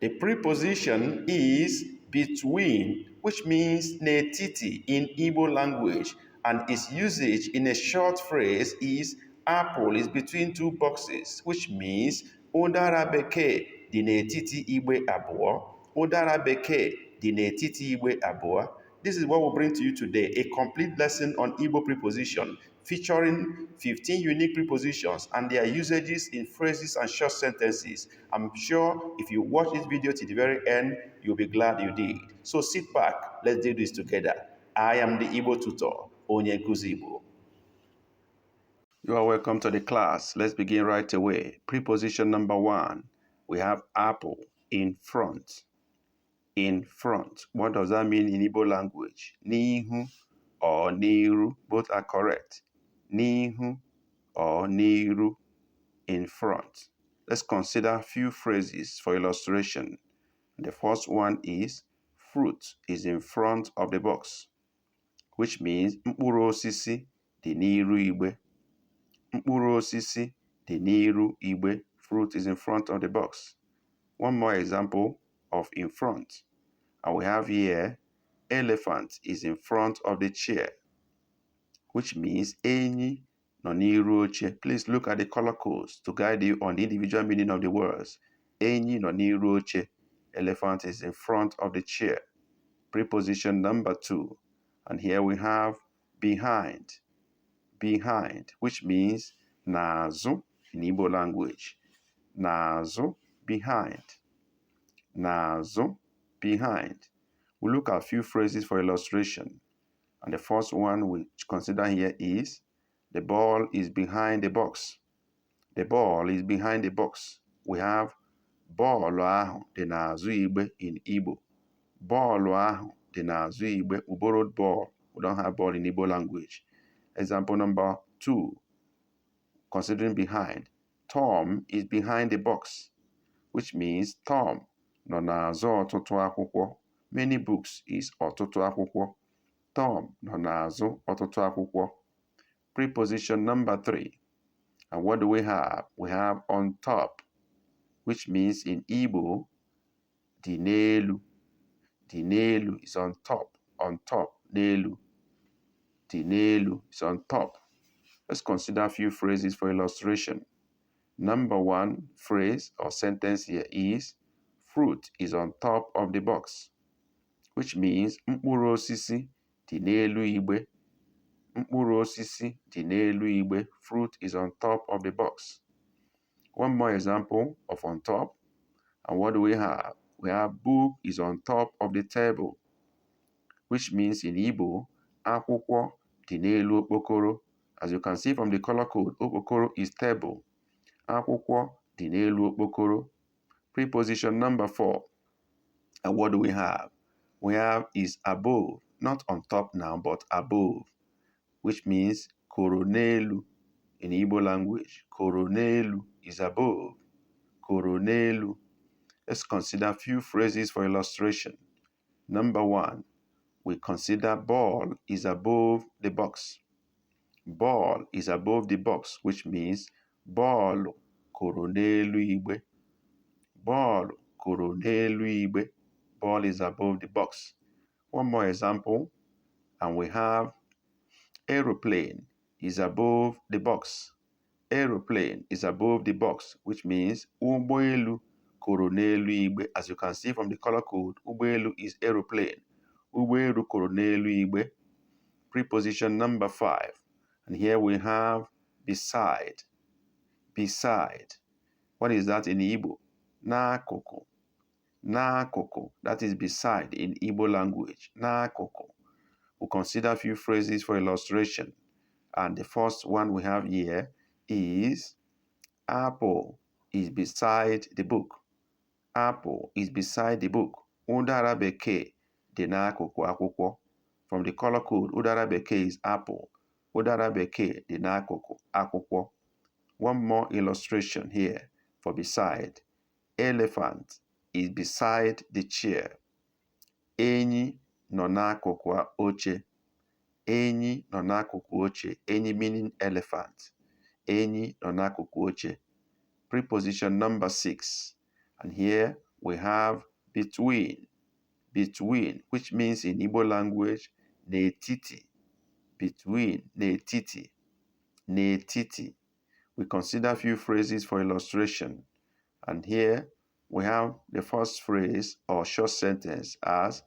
The preposition is between, which means n'etiti in Igbo language, and its usage in a short phrase is apple is between two boxes, which means ụdara bekee dị n'etiti igbe abụọ. Ụdara bekee dị n'etiti igbe abụọ. This is what we'll bring to you today, a complete lesson on Igbo preposition, featuring 15 unique prepositions and their usages in phrases and short sentences. I'm sure if you watch this video to the very end, you'll be glad you did. So sit back, let's do this together. I am the Igbo tutor, Onye Nkuzi Igbo. You are welcome to the class. Let's begin right away. Preposition number 1, we have apple, in front. In front. What does that mean in Igbo language? N'ihu or n'iru, both are correct. N'ihu or n'iru, in front. Let's consider a few phrases for illustration. The first one is, fruit is in front of the box, which means mkpụrụ osisi dị n'iru igbe. Mkpụrụ osisi dị n'iru igbe. Fruit is in front of the box. One more example of in front. And we have here, elephant is in front of the chair, which means enyi nọ n'iru oche. Please look at the color codes to guide you on the individual meaning of the words. Enyi nọ n'iru oche. Elephant is in front of the chair. Preposition number 2. And here we have behind. Behind, which means n'azụ in Igbo language. N'azụ, behind. N'azụ, behind. We look at a few phrases for illustration. And the first one we consider here is, the ball is behind the box. The ball is behind the box. We have bọọlụ ahụ dị n'azụ igbe in Igbo. Bọọlụ ahụ dị n'azụ igbe. We borrowed ball. We don't have ball in Igbo language. Example number 2, considering behind. Tom is behind the box, which means Tom nọ n'azụ ọtụtụ akwụkwọ. Many books is ọtụtụ akwụkwọ. Tom nọ n'azụ ọtụtụ akwụkwọ. Preposition number 3. And what do we have? We have on top, which means in Igbo, dị n'elu. Dị n'elu is on top. On top, n'elu. Dị n'elu is on top. Let's consider a few phrases for illustration. Number 1 phrase or sentence here is, fruit is on top of the box, which means mkpụrụ osisi dị n'elu igbe. Mkpụrụ osisi dị n'elu igbe. Fruit is on top of the box. One more example of on top. And what do we have? We have book is on top of the table, which means in Igbo, akwụkwọ dị n'elu okpokoro. As you can see from the color code, okpokoro is table. Akwụkwọ dị n'elu okpokoro. Preposition number 4. And what do we have? We have is above, not on top now, but above, which means koro n'elu in Igbo language. Koro n'elu is above. Koro n'elu. Let's consider a few phrases for illustration. Number 1, we consider ball is above the box. Ball is above the box, which means ball koro n'elu igbe. Ball koro n'elu igbe. Ball is above the box. One more example, and we have aeroplane is above the box. Aeroplane is above the box, which means ụgbọelu koro n'elu igbe. As you can see from the color code, ụgbọelu is aeroplane. Ụgbọelu koro n'elu igbe. Preposition number 5. And here we have beside. Beside. What is that in Igbo? N'akụkụ. N'akụkụ. That is beside in Igbo language. N'akụkụ. We'll consider a few phrases for illustration. And the first one we have here is, apple is beside the book. Apple is beside the book. Ụdara bekee dị n'akụkụ akwụkwọ. From the color code, ụdara bekee is apple. Ụdara bekee dị n'akụkụ akwụkwọ. One more illustration here for beside. Elephant is beside the chair. Enyi nọ n'akụkụ oche. Enyi nọ n'akụkụ oche. Enyi meaning elephant. Enyi nọ n'akụkụ oche. Preposition number 6. And here we have between, which means in Igbo language, n'etiti, between, n'etiti, n'etiti. We consider a few phrases for illustration. And here we have the first phrase or short sentence as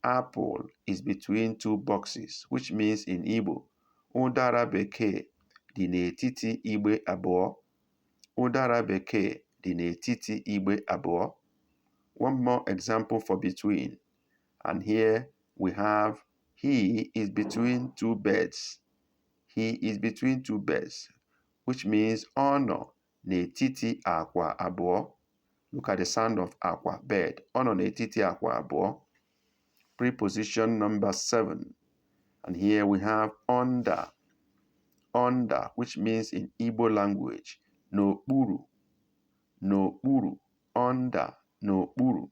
apple is between two boxes, which means in Igbo, ụdara bekee dị n'etiti igbe abụọ. Ụdara bekee dị n'etiti igbe abụọ. One more example for between. And here we have he is between two beds. He is between two beds, which means ọ nọ n'etiti akwa abụọ. Look at the sound of akwa, bed. Ọ nọ n'etiti akwa abụọ. Preposition number 7. And here we have under. Under, which means in Igbo language, n'okpuru. N'okpuru, under, n'okpuru.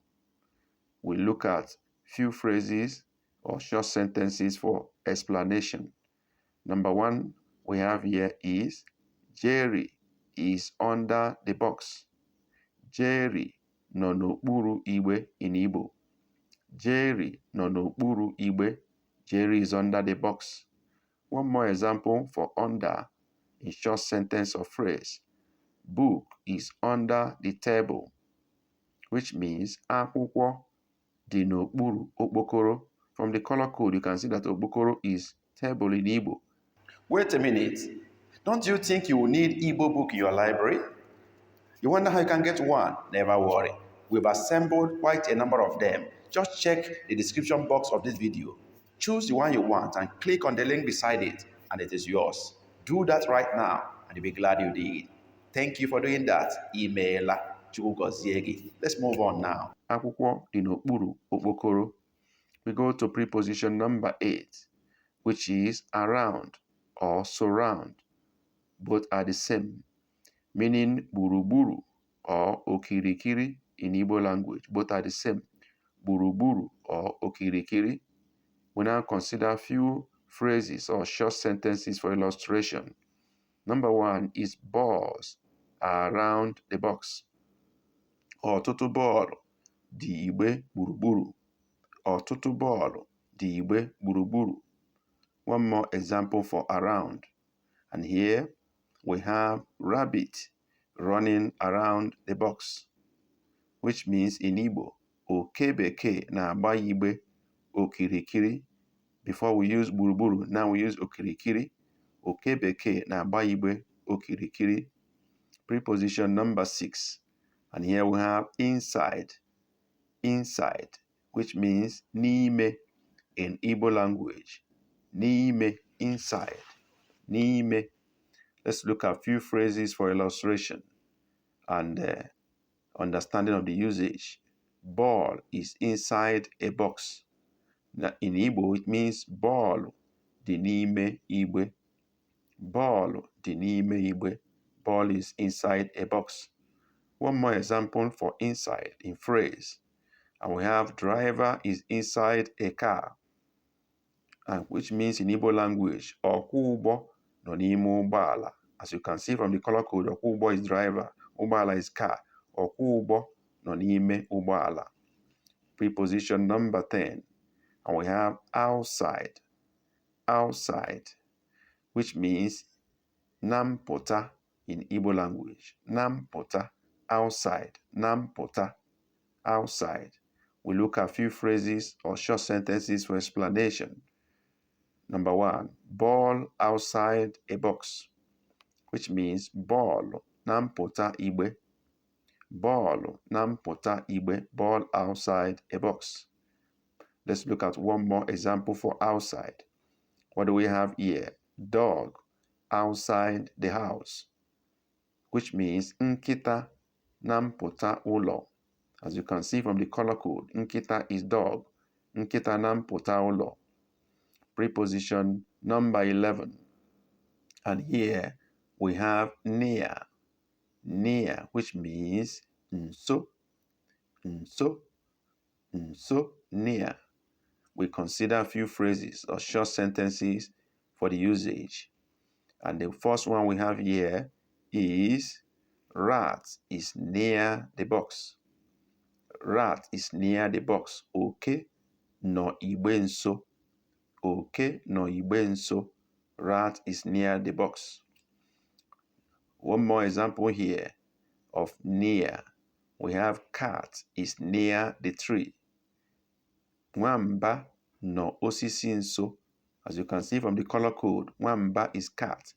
We look at few phrases or short sentences for explanation. Number 1 we have here is Jerry is under the box. Jerry nọ n'okpuru igbe in Igbo. Jerry nọ n'okpuru igbe. Jerry is under the box. One more example for under in short sentence or phrase. Book is under the table, which means akwụkwọ dị n'okpuru okpokoro. From the color code, you can see that okpokoro is table in Igbo. Wait a minute. Don't you think you will need Igbo book in your library? You wonder how you can get one? Never worry. We've assembled quite a number of them. Just check the description box of this video. Choose the one you want and click on the link beside it, and it is yours. Do that right now, and you'll be glad you did. Thank you for doing that. Email. Let's move on now. Akwụkwọ dị n'okpuru okpokoro. We go to preposition number 8, which is around or surround. Both are the same, meaning gburugburu or okirikiri in Igbo language. Both are the same, gburugburu or okirikiri. We now consider a few phrases or short sentences for illustration. Number 1 is balls are around the box. Ọtụtụ bọọlụ dị igbe gburugburu. Ọtụtụ bọọlụ dị igbe gburugburu. One more example for around. And here we have rabbit running around the box, which means in Igbo, oke bekee na-agba igbe okirikiri. Before we use gburugburu, now we use okirikiri. Oke bekee na-agba igbe okirikiri. Preposition number 6. And here we have inside. Inside, which means n'ime in Igbo language. N'ime, inside. N'ime. Let's look at a few phrases for illustration and understanding of the usage. Ball is inside a box. Now, in Igbo, it means ball dị n'ime igbe. Ball dị n'ime igbe. Ball is inside a box. One more example for inside in phrase. And we have driver is inside a car, and which means in Igbo language, ọkwọ ụgbọ nọ n'ime ụgbọala. As you can see from the color code, ọkwọ ụgbọ is driver, ụgbọala is car. Ọkwọ ụgbọ nọ n'ime ụgbọala. Preposition number 10. And we have outside. Outside, which means nampụta in Igbo language. Nampụta, outside. Nampụta, outside. We look at a few phrases or short sentences for explanation. Number 1, ball outside a box, which means ball nampụta igbe. Ball nampụta igbe, ball outside a box. Let's look at one more example for outside. What do we have here? Dog outside the house, which means nkịta nampụta ụlọ. As you can see from the color code, nkịta is dog. Nkịta nampụta ụlọ. Preposition number 11. And here we have near. Near, which means nso. Nso. Nso, near. We consider a few phrases or short sentences for the usage. And the first one we have here is rat is near the box. Rat is near the box. Oke nọ igbe nso. Oke nọ igbe nso. Rat is near the box. One more example here of near. We have cat is near the tree. Nwamba nọ osisi nso. As you can see from the color code, nwamba is cat.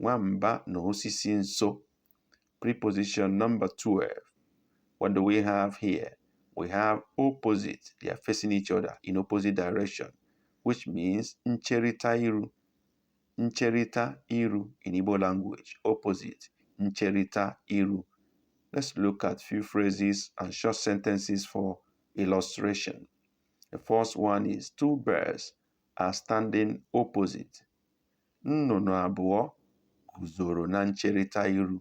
Nwamba nọ osisi nso. Preposition number 12. What do we have here? We have opposite. They are facing each other in opposite direction, which means ncherita iru. Ncherita iru in Igbo language. Opposite. Ncherita iru. Let's look at few phrases and short sentences for illustration. The first one is two birds are standing opposite. Nnụnụ abụọ guzoro na ncherịta iru.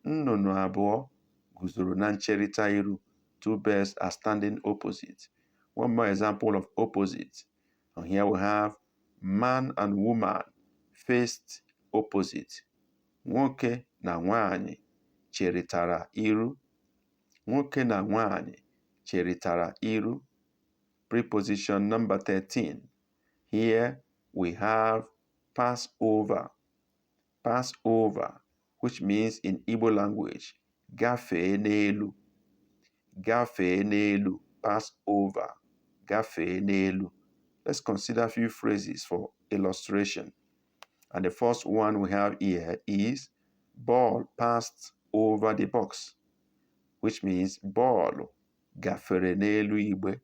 Nnụnụ abụọ guzoro na ncherịta iru. Two birds are standing opposite. One more example of opposite. And here we have man and woman faced opposite. Nwoke na nwaanyị cherịtara iru. Nwoke na nwaanyị cherịtara iru. Preposition number 13. Here we have pass over. Pass over, which means in Igbo language, gafee n'elu. Gafee n'elu, pass over. Gafee n'elu. Let's consider a few phrases for illustration. And the first one we have here is ball passed over the box, which means ball gafere n'elu igbe.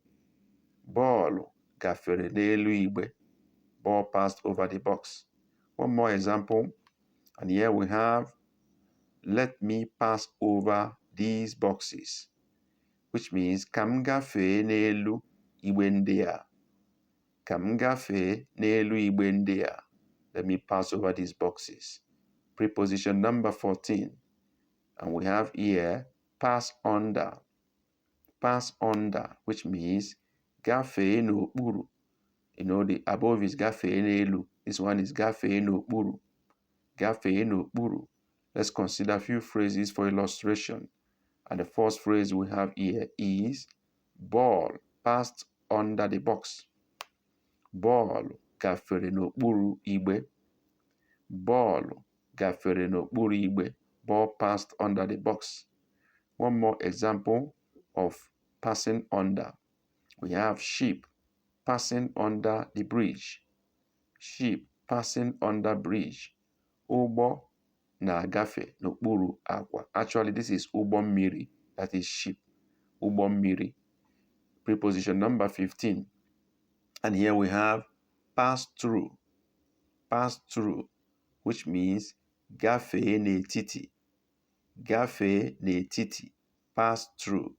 Ball gafere n'elu igbe. Ball passed over the box. One more example. And here we have, let me pass over these boxes, which means ka m gafee n'elu igbe ndị a. Ka m gafee n'elu igbe ndị a. Let me pass over these boxes. Preposition number 14. And we have here, pass under. Pass under, which means gafee n'okpuru. You know, the above is gafee n'elu. This one is gafee n'okpuru. Gafee n'okpuru. Let's consider a few phrases for illustration. And the first phrase we have here is ball passed under the box. Ball gafere n'okpuru igbe. Ball gafere n'okpuru igbe. Ball passed under the box. One more example of passing under. We have sheep passing under the bridge. Sheep passing under bridge. Ụgbọ na-agafe n'okpuru akwa. Actually, this is ụgbọ mmiri. That is sheep. Ụgbọ mmiri. Preposition number 15. And here we have pass through. Pass through, which means gafee n'etiti. Gafee n'etiti. Pass through.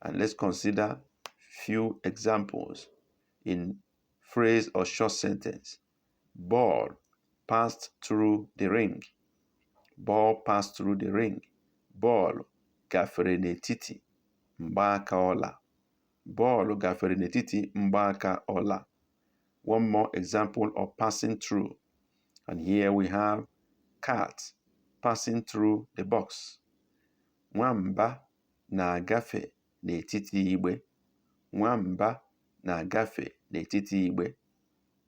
And let's consider few examples in phrase or short sentence. Ball passed through the ring. Ball passed through the ring. Ball gafere n'etiti mgbaka ọla. Ball gafere n'etiti mgbaka ọla. One more example of passing through. And here we have cat passing through the box. Nwamba na-agafe n'etiti igbe. Nwamba na-agafe n'etiti igbe.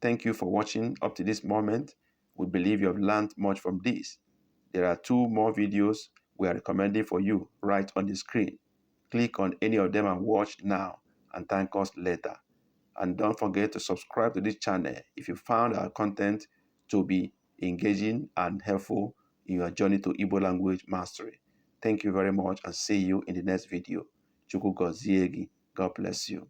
Thank you for watching up to this moment. We believe you have learned much from this. There are 2 more videos we are recommending for you right on the screen. Click on any of them and watch now and thank us later. And don't forget to subscribe to this channel if you found our content to be engaging and helpful in your journey to Igbo language mastery. Thank you very much and see you in the next video. Chukwu gozie gị. God bless you.